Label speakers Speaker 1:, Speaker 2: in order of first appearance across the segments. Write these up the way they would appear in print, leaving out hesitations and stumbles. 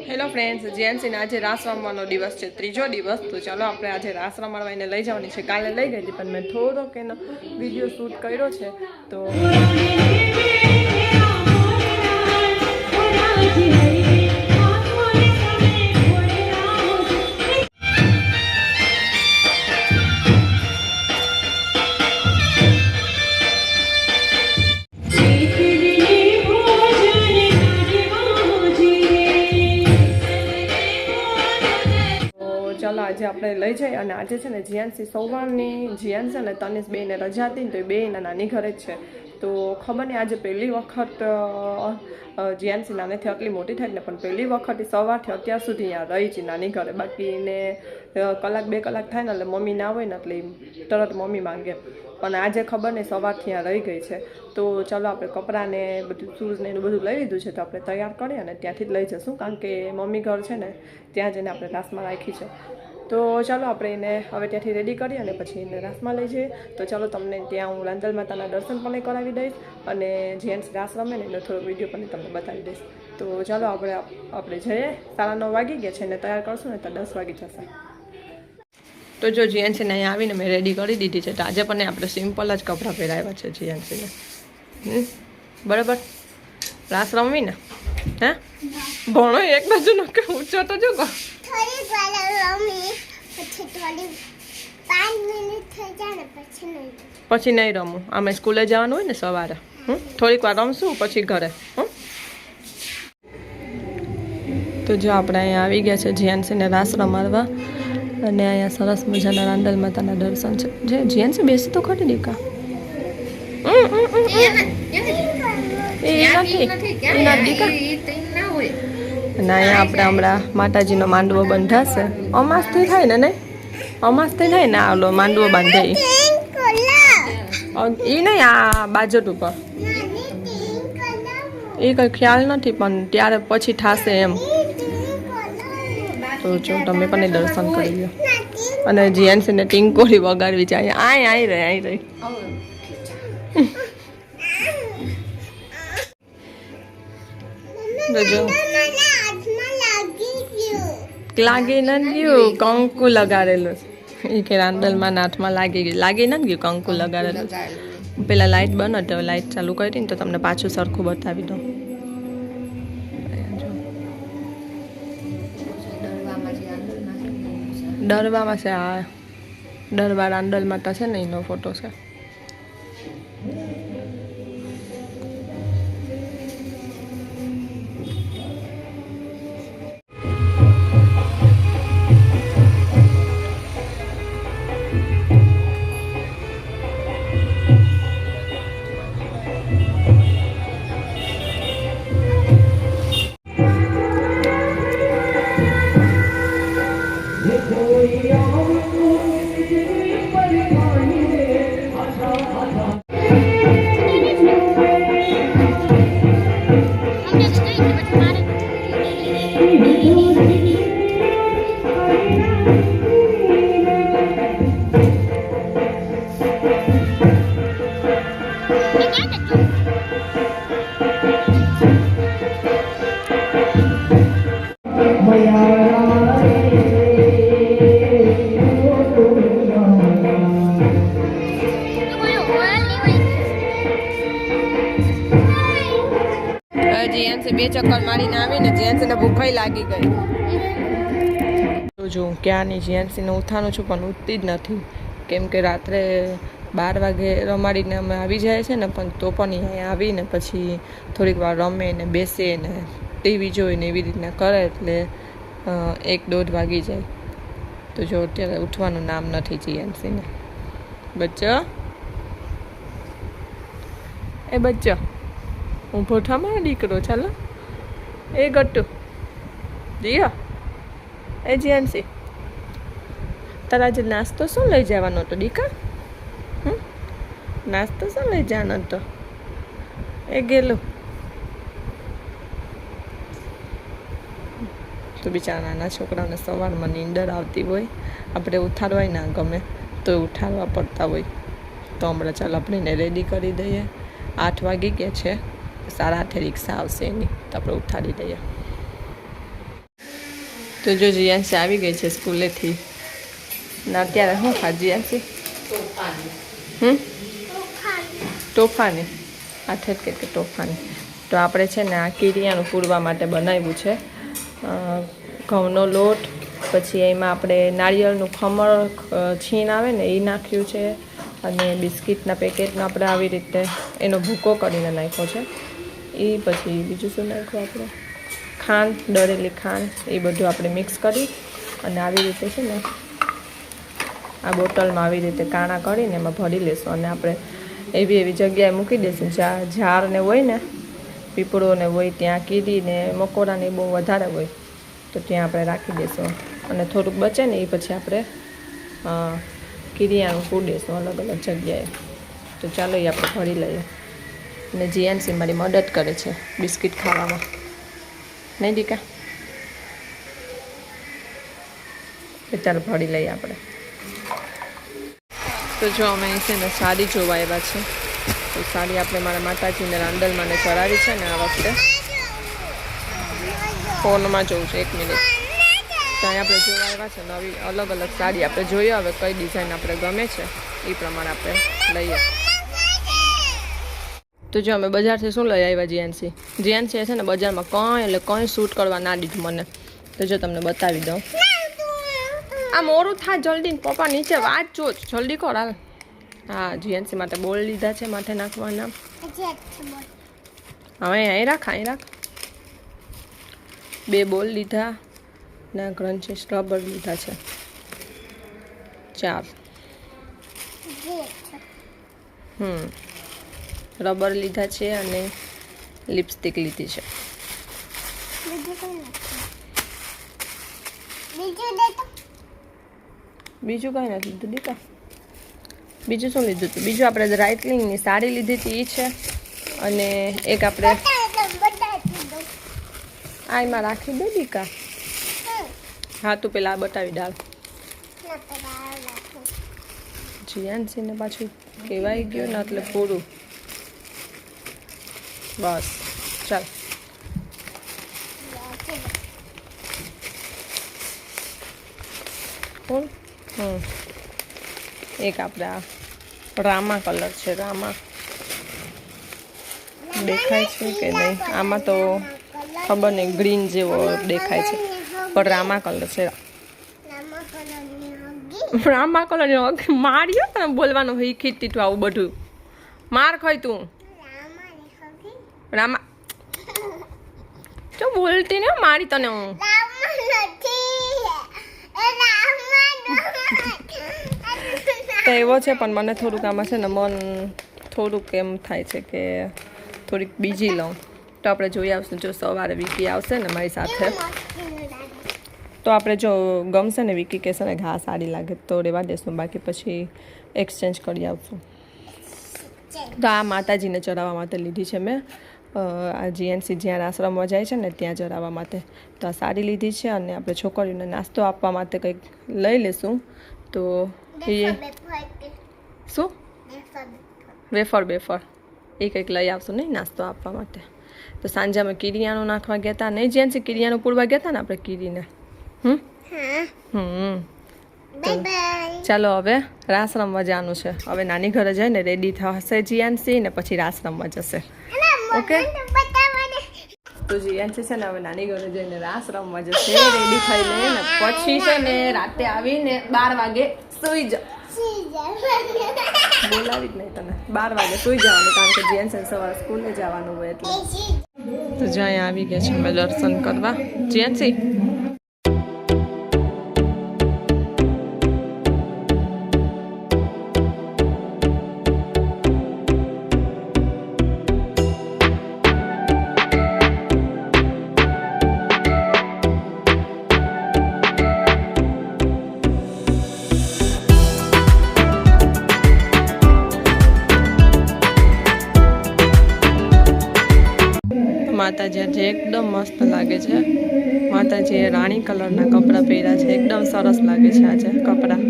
Speaker 1: Hello friends, જેન્સીને આજે રાસ રમવાનો દિવસ છે, ત્રીજો દિવસ. તો ચાલો આપણે આજે રાસ રમાડવા એને લઈ જવાની છે. કાલે લઈ ગઈ હતી પણ મેં થોડોક એનો વિડીયો શૂટ કર્યો છે. તો ચાલો આજે આપણે લઈ જઈએ. અને આજે છે ને જીયાનસી સવારની જીયાન છે ને તનિષ બેને રજા હતી ને તો એ બે એના નાની ઘરે જ છે. તો ખબર નહીં આજે પહેલી વખત જીયાનસી નાનેથી આટલી મોટી થાય ને પણ પહેલી વખત એ સવારથી અત્યાર સુધી અહીંયા રહી છે નાની ઘરે. બાકી એને કલાક 2 કલાક થાય ને એટલે મમ્મી ના હોય ને એટલે તરત મમ્મી માંગે. પણ આજે ખબર નહીં સવારથી અહીંયા રહી ગઈ છે. તો ચાલો આપણે કપડાને બધું શૂઝ ને એનું બધું લઈ લીધું છે. તો આપણે તૈયાર કરીએ અને ત્યાંથી જ લઈ જઈશું, કારણ કે મમ્મી ઘર છે ને ત્યાં જઈને આપણે રાસમાં રાખી છે. તો ચાલો આપણે એને હવે ત્યાંથી રેડી કરીએ અને પછી એને રાસમાં લઈ જઈએ. તો ચાલો તમને ત્યાં હું રાંદલ માતાના દર્શન પણ કરાવી દઈશ અને જેન્ટ્સ રાસ રમે ને એનો થોડો વિડીયો પણ તમને બતાવી દઈશ. તો ચાલો આપણે જઈએ. 9:30 વાગી ગયા છે અને તૈયાર કરશું ને તો 10 વાગી જશે. તો જો જીએનસીને અહીંયા આવીને મેં રેડી કરી દીધી છે. તો આજે પણ આપણે સિમ્પલ જ કપડાં પહેરાવ્યા છે જીએનસીને. બરાબર રાસ રમવી ને હે ભણો એક બાજુનો કે ઊંચો તો જો કહો. પછી નહીં રમું. અમે સ્કૂલે જવાનું હોય ને સવારે. થોડીક વાર રમશું પછી ઘરે. તો જો આપણે અહીંયા આવી ગયા છે જીયાનસીને રાસ રમાડવા. અને અહીંયા સરસ મજાના રાંદલ માતાના દર્શન છે. જે જીયાનસી બેસી તો ખરી દીકા અને અહીંયા આપણે હમણાં માતાજીનો માંડવો બંધાશે. અમાસથી થાય ને નહીં? અમાસથી થાય ને ઓલો માંડવો બાંધે એ નહીં, આ બાજટ ઉપર એ કંઈ ખ્યાલ નથી પણ ત્યારે પછી થશે એમ. તો જો તમે પણ દર્શન કરી લો. અને જીએનસીને ટીંકોળી વગાડવી છે. અહીં રહી લાગી નથી ગયું, કંકુ લગાડેલું એ કે રાંદલમાં હાથમાં લાગી નથી ગયું, કંકુ લગાડેલું. પેલા લાઇટ બંધ હતી, હવે લાઇટ ચાલુ કરી ને તો તમને પાછું સરખું બતાવી દઉં. ડરવામાં છે આ ડરવા રાંદલ માતા છે ને એનો ફોટો છે. જીએનસી 2 ચક્કર મારીને આવીને જીએનસીને ભૂખાઈ લાગી ગઈ. તો જો ક્યાંની જીએનસીને ઉઠાનું છું પણ ઉઠતી જ નથી, કેમ કે રાત્રે 12 વાગે રમાડીને અમે આવી જાય છે ને. પણ તો પણ અહીંયા આવીને પછી થોડીક વાર રમે ને બેસે ને ટીવી જોઈને એવી રીતના કરે એટલે 1-1.5 વાગી જાય. તો જો અત્યારે ઉઠવાનું નામ નથી જીએનસીને. બચ્ચો એ બચ્ચો ઊભો થા મારો દીકરો. ચાલો એ ગટ્ટુ જીયો એ જીએનસી તારા આજે નાસ્તો શું લઈ જવાનો હતો દીકા? નાસ્તો શું લઈ જવાનો હતો? એ ગેલો તો બિચારા નાના છોકરાઓને સવારમાં નીંદર આવતી હોય, આપણે ઉઠાડવાય ના ગમે તો ઉઠાડવા પડતા હોય. તો હમણાં ચાલો આપણે એને રેડી કરી દઈએ. 8 વાગી ગયા છે, 8:30 રિક્ષા આવશે એની, તો આપણે ઉઠાડી દઈએ. તો જો જીયાંશી આવી ગઈ છે સ્કૂલેથી ને અત્યારે શું ખા જીયાંશી તોફાની આ ઠેક કે તોફાની. તો આપણે છે ને આ કીરિયાનું પૂરવા માટે બનાવ્યું છે. ઘઉંનો લોટ, પછી એમાં આપણે નાળિયેરનું ખમણ છીણ આવે ને એ નાખ્યું છે, અને બિસ્કિટના પેકેટનો આપણે આવી રીતે એનો ભૂકો કરીને નાખ્યો છે. એ પછી બીજું શું નાખ્યું આપણે, ખાંડ, દળેલી ખાંડ, એ બધું આપણે મિક્સ કરી અને આવી રીતે છે ને આ બોટલમાં આવી રીતે કાણા કરીને એમાં ભરી લેશું, અને આપણે એવી જગ્યાએ મૂકી દઈશું જ્યાં ઝાડને હોય ને, પીપળોને હોય, ત્યાં કીડીને મકોડાને બહુ વધારે હોય તો ત્યાં આપણે રાખી દઈશું. અને થોડુંક બચે ને એ પછી આપણે કીરિયાનું પૂર દઈશું અલગ અલગ જગ્યાએ. તો ચાલો એ આપણે ભરી લઈએ. અને જીયાંશી મારી મદદ કરે છે બિસ્કિટ ખાવામાં, નહીં દીકા? ચાલો ભરી લઈએ આપણે. તો જો અમે છે ને સાડી જોવા આવ્યા છે. તો સાડી આપણે મારા માતાજીને રાંદલમાંને ચડાવી છે ને આ વખતે. ફોનમાં જોઉં છું, 1 મિનિટ. ત્યાં આપણે જોવા આવ્યા છે નવી અલગ અલગ સાડી. આપણે જોઈએ હવે કઈ ડિઝાઇન આપણે ગમે છે એ પ્રમાણે આપણે લઈએ. તો જો અમે બજારથી શું લઈ આવ્યા જીયાંશી? જીયાંશી છે ને બજારમાં કંઈ શૂટ કરવા ના દીધું મને. તો જો તમને બતાવી દઉં. આ મોરું થાય જલ્દી, પપ્પા નીચે વાત જો જલ્દી કર. હાલ. હા, જીયાંશી માટે બોલ લીધા છે માથે નાખવાના. હવે અહીં રાખ. 2 બોલ લીધા ને ક્રન્ચીસ રબર લીધા છે 4. રબર લીધા છે અને લિપસ્ટિક લીધી છે. બીજું કંઈ નથી લીધું દીકા. બીજું શું લીધું હતું? બીજું આપણે રાઇટલિંગની સાડી લીધી હતી એ છે, અને એક આપણે આ એમાં રાખી દે દીકા. હા, તું પેલા બતાવી ડાળ. જીયાંશીને પાછું કહેવાય ગયો ને એટલે પૂરું. બસ ચાલ. એક આપણે આ રામા કલર છે. રામા દેખાય છે કે નહીં? આમાં તો ખબર નહીં, ગ્રીન જેવો દેખાય છે પણ રામા કલર છે. રામા કલર માર્યો તને બોલવાનું હોય ખીચતી તું આવું બધું માર ખાય તું. રામા તો બોલતી ને મારી તને હું. તો એવો છે પણ મને થોડુંક આમાં છે ને મન થોડુંક એમ થાય છે કે થોડીક બીજી લઉં. તો આપણે જોઈ આવશું. જો સવારે વિકી આવશે ને મારી સાથે તો આપણે જો ગમશે ને વિકી કહેશે ને ઘા સારી લાગે તો રહેવા દેશું, બાકી પછી એક્સચેન્જ કરી આવશું. તો આ માતાજીને ચડાવવા માટે લીધી છે મેં. આ જીએનસી જ્યાં આશ્રમમાં જાય છે ને ત્યાં ચડાવવા માટે. તો આ સાડી લીધી છે, અને આપણે છોકરીઓને નાસ્તો આપવા માટે કંઈક લઈ લેશું. તો એ શું વેફર એ કંઈક લઈ આવશું નહીં નાસ્તો આપવા માટે. તો સાંજે અમે કીરિયાનું નાખવા ગયા હતા નહીં જીએનસી? કીરિયાનું પૂરવા ગયા હતા ને આપણે કીરીને. ચાલો હવે રાસ રમવા જવાનું છે. હવે નાની ઘરે જઈને રેડી થશે જીયાંશી ને પછી રાસ રમવા જશે. ઓકે, તો જીયાંશી છે ને હવે નાની ઘરે જઈને રાસ રમવા જશે. રેડી થઈ લે ને પછી છે ને રાતે આવીને 12 વાગે સુઈ જા. બોલાવી જ નહીં તને. 12 વાગે સુઈ જવાનું, કારણ કે જીયાંશી સવારે સ્કૂલે જવાનું હોય એટલે. તો જ્યાં આવી ગયા છે અમે દર્શન કરવા. જીયાંશી માતાજી આજે એકદમ મસ્ત લાગે છે. માતાજીએ રાણી કલરના કપડાં પહેર્યા છે. એકદમ સરસ લાગે છે આજે કપડાં.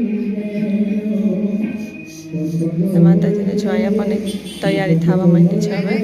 Speaker 1: માતાજીને જો અહીંયા પણ એક તૈયારી થવા માંડી છે હવે.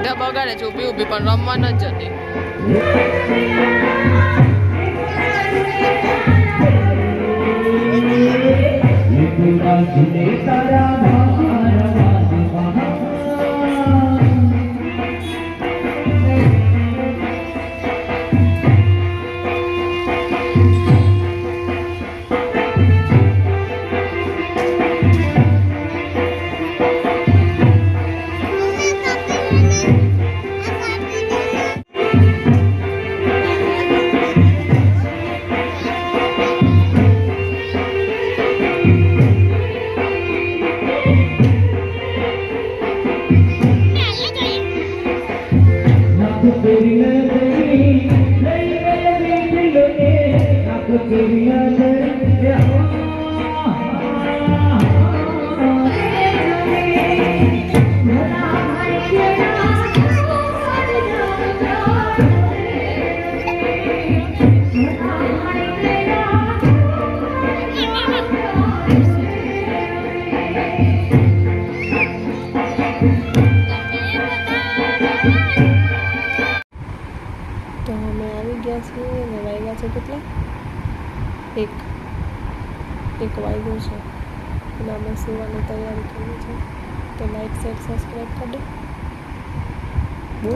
Speaker 1: મોઢા બગાડે છે ઊભી ઊભી પણ રમવા ન જતી. તો અમે આવી ગયા છીએ અને વાગ્યા છે કેટલા? એક વાગ્યો છે અને અમે સુવાની તૈયારી કરી છે. તો લાઈક શેર સબસ્ક્રાઈબ કરી દો.